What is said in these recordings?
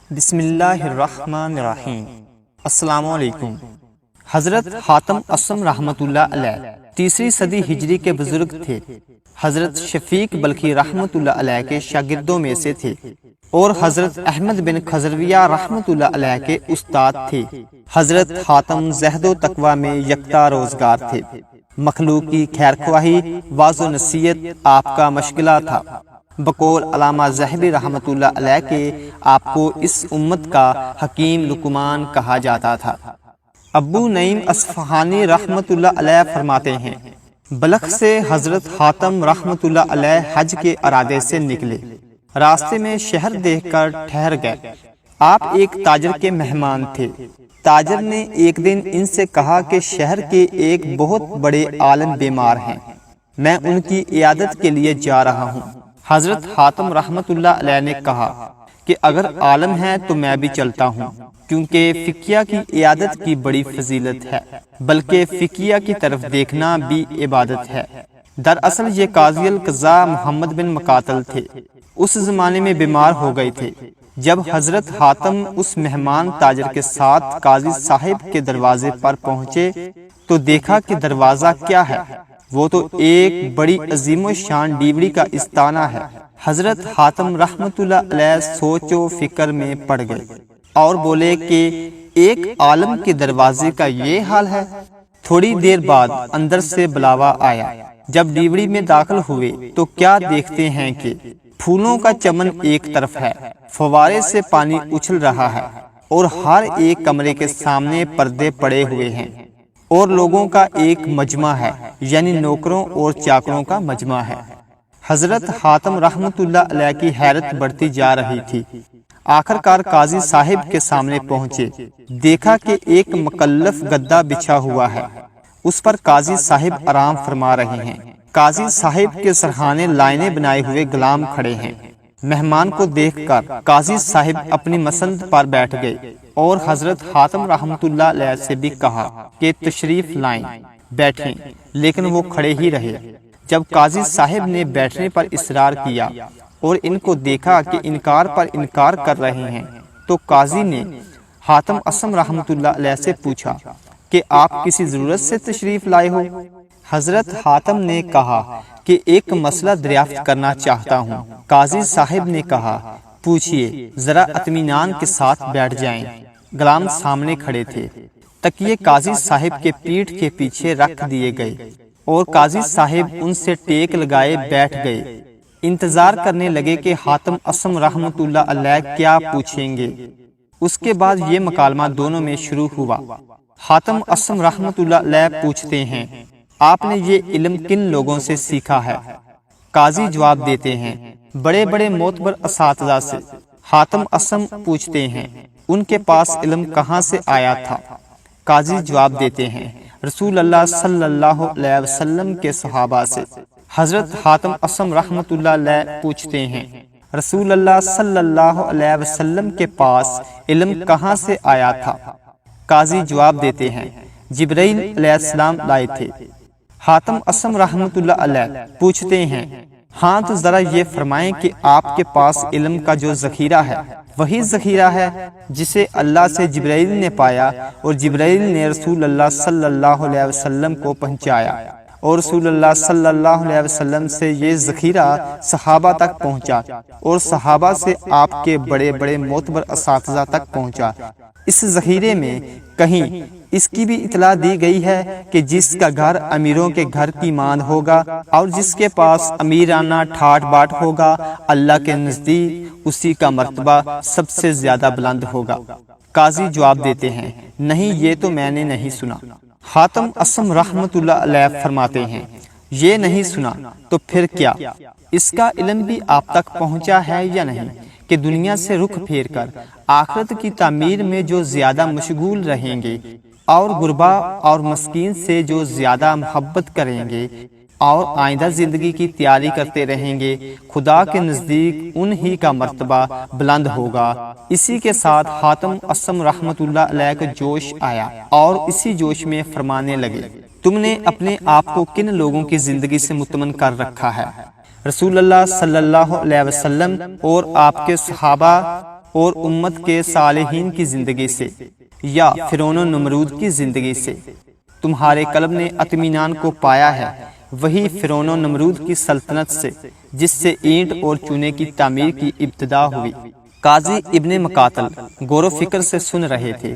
بسم اللہ الرحمن الرحیم۔ السلام علیکم۔ حضرت حاتم اصم رحمۃ اللہ علیہ 3 صدی ہجری کے بزرگ تھے۔ حضرت شفیق بلخی رحمۃ اللہ علیہ کے شاگردوں میں سے تھے اور حضرت احمد بن خزرویہ رحمۃ اللہ علیہ کے استاد تھے۔ حضرت حاتم زہد و تقوی میں یکتا روزگار تھے۔ مخلوق کی خیر خواہی، واعظ و نصیحت آپ کا مشغلہ تھا۔ بقول علامہ ذہبی رحمۃ اللہ علیہ کے آپ کو اس امت کا حکیم لقمان کہا جاتا تھا۔ ابو نعیم اصفہانی رحمۃ اللہ علیہ فرماتے ہیں، بلخ سے حضرت حاتم رحمۃ اللہ علیہ حج کے ارادے سے نکلے۔ راستے میں شہر دیکھ کر ٹھہر گئے۔ آپ ایک تاجر کے مہمان تھے۔ تاجر نے ایک دن ان سے کہا کہ شہر کے ایک بہت بڑے عالم بیمار ہیں، میں ان کی عیادت کے لیے جا رہا ہوں۔ حضرت حاتم رحمۃ اللہ علیہ نے کہا کہ اگر عالم ہے تو میں بھی چلتا ہوں، کیونکہ فقیہ کی عیادت کی بڑی فضیلت ہے، بلکہ فقیہ کی طرف دیکھنا بھی عبادت ہے۔ دراصل یہ قاضی القضاء محمد بن مقاتل تھے، اس زمانے میں بیمار ہو گئے تھے۔ جب حضرت حاتم اس مہمان تاجر کے ساتھ قاضی صاحب کے دروازے پر پہنچے تو دیکھا کہ دروازہ کیا ہے، وہ تو ایک بڑی عظیم و شان ڈیوڑی کا استانہ ہے۔ حضرت حاتم رحمۃ اللہ علیہ سوچ و فکر میں پڑ گئے اور بولے کہ ایک عالم کے دروازے کا یہ حال ہے۔ تھوڑی دیر بعد اندر سے بلاوا آیا۔ جب ڈیوڑی میں داخل ہوئے تو کیا دیکھتے ہیں کہ پھولوں کا چمن ایک طرف ہے، فوارے سے پانی اچھل رہا ہے اور ہر ایک کمرے کے سامنے پردے پڑے ہوئے ہیں اور لوگوں کا ایک مجمع ہے، یعنی نوکروں اور چاکروں کا مجمع ہے۔ حضرت حاتم رحمۃ اللہ علیہ کی حیرت بڑھتی جا رہی تھی۔ آخر کار قاضی صاحب کے سامنے پہنچے، دیکھا کہ ایک مکلف گدا بچھا ہوا ہے، اس پر قاضی صاحب آرام فرما رہے ہیں۔ قاضی صاحب کے سرہانے لائنے بنائے ہوئے غلام کھڑے ہیں۔ مہمان کو دیکھ کر قاضی صاحب اپنی مسند پر بیٹھ گئے اور حضرت حاتم رحمۃ اللہ علیہ سے بھی کہا کہ تشریف لائیں، بیٹھیں، لیکن وہ کھڑے ہی رہے۔ جب قاضی صاحب نے بیٹھنے پر اصرار کیا اور ان کو دیکھا کہ انکار پر انکار کر رہے ہیں تو قاضی نے حاتم اصم رحمۃ اللہ علیہ سے پوچھا کہ آپ کسی ضرورت سے تشریف لائے ہو؟ حضرت حاتم نے کہا کہ ایک مسئلہ دریافت کرنا چاہتا ہوں۔ قاضی صاحب نے کہا پوچھئے، ذرا اطمینان کے ساتھ بیٹھ جائیں۔ غلام سامنے کھڑے تھے۔ تکیے قاضی صاحب کے پیٹھ کے پیچھے رکھ دیے گئے اور قاضی صاحب ان سے ٹیک لگائے بیٹھ گئے۔ انتظار کرنے لگے کہ حاتم اصم رحمۃ اللہ علیہ کیا پوچھیں گے۔ اس کے بعد یہ مکالمہ دونوں میں شروع ہوا۔ حاتم اصم رحمۃ اللہ علیہ پوچھتے ہیں، آپ نے یہ علم کن لوگوں سے سیکھا ہے؟ قاضی جواب دیتے ہیں، بڑے بڑے معتبر اساتذہ سے۔ حاتم اصم پوچھتے ہیں، ان کے پاس علم کہاں سے آیا تھا؟ قاضی جواب دیتے ہیں، رسول اللہ صلی اللہ علیہ وسلم کے صحابہ سے۔ حضرت حاتم اصم رحمۃ اللہ علیہ پوچھتے ہیں، رسول اللہ صلی اللہ علیہ وسلم کے پاس علم کہاں سے آیا تھا؟ قاضی جواب دیتے ہیں، جبرائیل علیہ السلام لائے تھے۔ حاتم اصم رحمۃ اللہ علیہ پوچھتے ہیں، ہاں تو ذرا یہ فرمائیں کہ آپ کے پاس علم کا جو ذخیرہ ہے وہی ذخیرہ ہے جسے اللہ سے جبرائیل نے پایا اور جبرائیل نے رسول اللہ صلی اللہ علیہ وسلم کو پہنچایا اور رسول اللہ صلی اللہ علیہ وسلم سے یہ ذخیرہ صحابہ تک پہنچا اور صحابہ سے آپ کے بڑے بڑے معتبر اساتذہ تک پہنچا۔ اس ذخیرے میں کہیں اس کی بھی اطلاع دی گئی ہے کہ جس کا گھر امیروں کے گھر کی ماند ہوگا اور جس کے پاس امیرانہ ٹھاٹ باٹ ہوگا، اللہ کے نزدیک اسی کا مرتبہ سب سے زیادہ بلند ہوگا۔ قاضی جواب دیتے ہیں، نہیں یہ تو میں نے نہیں سنا۔ حاتم اصم رحمۃ اللہ علیہ فرماتے ہیں، یہ نہیں سنا تو پھر کیا؟ اس کا علم بھی آپ تک پہنچا ہے یا نہیں کہ دنیا سے رخ پھیر کر آخرت کی تعمیر میں جو زیادہ مشغول رہیں گے اور غربا اور مسکین سے جو زیادہ محبت کریں گے اور آئندہ زندگی کی تیاری کرتے رہیں گے، خدا کے نزدیک انہی کا مرتبہ بلند ہوگا۔ اسی کے ساتھ حاتم اصم رحمۃ اللہ علیہ کو جوش آیا اور اسی جوش میں فرمانے لگے، تم نے اپنے آپ کو کن لوگوں کی زندگی سے مطمئن کر رکھا ہے؟ رسول اللہ صلی اللہ علیہ وسلم اور آپ کے صحابہ اور امت کے صالحین کی زندگی سے یا فرعون و نمرود کی زندگی سے تمہارے قلب نے اطمینان کو پایا ہے، وہی فرعون و نمرود کی سلطنت سے جس سے اینٹ اور چونے کی تعمیر کی ابتدا ہوئی۔ قاضی ابن مقاتل غور و فکر سے سن رہے تھے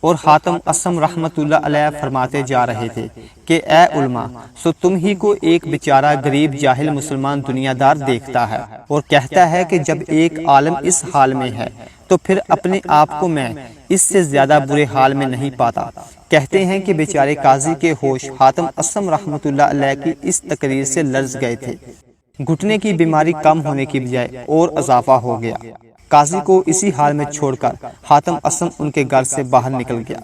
اور حاتم اصم رحمت اللہ علیہ فرماتے جا رہے تھے کہ اے علماء، سو تم ہی کو ایک بیچارہ غریب جاہل مسلمان دنیا دار دیکھتا ہے اور کہتا ہے کہ جب ایک عالم اس حال میں ہے تو پھر اپنے آپ کو میں اس سے زیادہ برے حال میں نہیں پاتا۔ کہتے ہیں کہ بیچارے قاضی کے ہوش حاتم اصم رحمت اللہ علیہ کی اس تقریر سے لرز گئے تھے۔ گھٹنے کی بیماری کم ہونے کی بجائے اور اضافہ ہو گیا۔ قاضی کو اسی حال میں چھوڑ کر حاتم اصم ان کے گھر سے باہر نکل گیا۔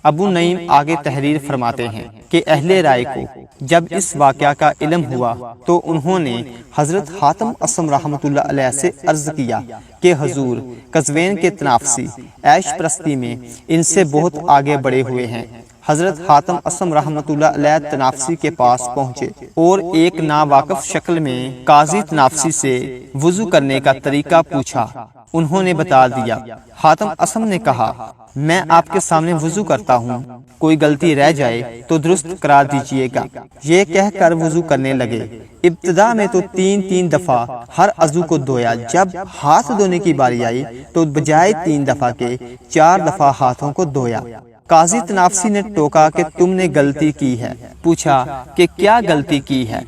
ابو نعیم آگے تحریر فرماتے ہیں کہ اہل رائے کو جب اس واقعہ کا علم ہوا تو انہوں نے حضرت حاتم اصم رحمت اللہ علیہ سے عرض کیا کہ حضور، قزوین کے تنافسی عیش پرستی میں ان سے بہت آگے بڑھے ہوئے ہیں۔ حضرت حاتم اصم رحمت اللہ علیہ تنافسی کے پاس پہنچے اور ایک ناواقف شکل میں قاضی تنافسی سے وضو کرنے کا طریقہ پوچھا۔ انہوں نے بتا دیا۔ حاتم اصم نے کہا، میں آپ کے سامنے وضو کرتا ہوں، کوئی غلطی رہ جائے تو درست قرار دیجیے گا۔ یہ کہہ کر وضو کرنے لگے۔ ابتدا میں تو 3 دفعہ ہر عضو کو دھویا، جب ہاتھ دھونے کی باری آئی تو بجائے 3 دفعہ کے 4 دفعہ ہاتھوں کو دھویا۔ قاضی تنافسی نے ٹوکا کہ تم نے غلطی کی ہے۔ پوچھا کہ کیا غلطی کی ہے؟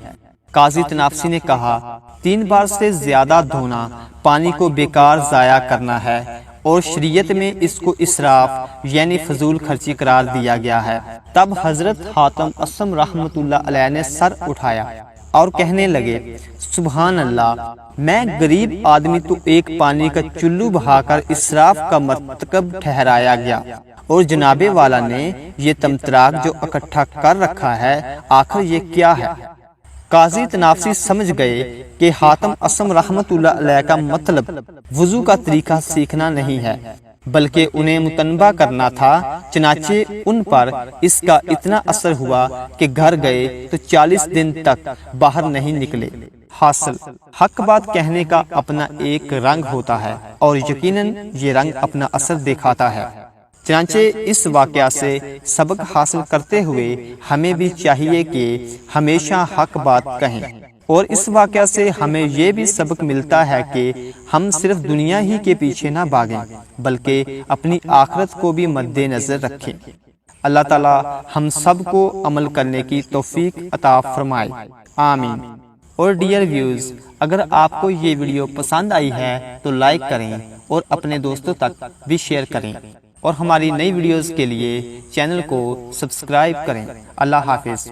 قاضی تنافسی نے کہا، 3 بار سے زیادہ دھونا پانی کو بیکار ضائع کرنا ہے اور شریعت میں اس کو اسراف یعنی فضول خرچی قرار دیا گیا ہے۔ تب حضرت حاتم اصم رحمت اللہ علیہ نے سر اٹھایا اور کہنے لگے، سبحان اللہ، میں غریب آدمی تو ایک پانی کا چلو بہا کر اسراف کا مرتکب ٹھہرایا گیا، اور جناب والا نے یہ تمتراک جو اکٹھا کر رکھا ہے، آخر یہ کیا ہے؟ قاضی تنافسی سمجھ گئے کہ حاتم اصم رحمت اللہ علیہ کا مطلب وضو کا طریقہ سیکھنا نہیں ہے بلکہ انہیں متنبہ کرنا تھا۔ چنانچہ ان پر اس کا اتنا اثر ہوا کہ گھر گئے تو 40 دن تک باہر نہیں نکلے۔ حاصل، حق بات کہنے کا اپنا ایک رنگ ہوتا ہے اور یقیناً یہ رنگ اپنا اثر دکھاتا ہے۔ چنانچہ اس واقعہ سے سبق حاصل کرتے ہوئے ہمیں بھی چاہیے کہ ہمیشہ حق بات کہیں، اور اس واقعہ سے ہمیں یہ بھی سبق ملتا ہے کہ ہم صرف دنیا ہی کے پیچھے نہ بھاگیں بلکہ اپنی آخرت کو بھی مد نظر رکھیں۔ اللہ تعالی ہم سب کو عمل کرنے کی توفیق عطا فرمائے، آمین۔ اور ڈیئر ویوز، اگر آپ کو یہ ویڈیو پسند آئی ہے تو لائک کریں اور اپنے دوستوں تک بھی شیئر کریں، اور ہماری نئی ویڈیوز کے لیے چینل کو سبسکرائب کریں۔ اللہ حافظ۔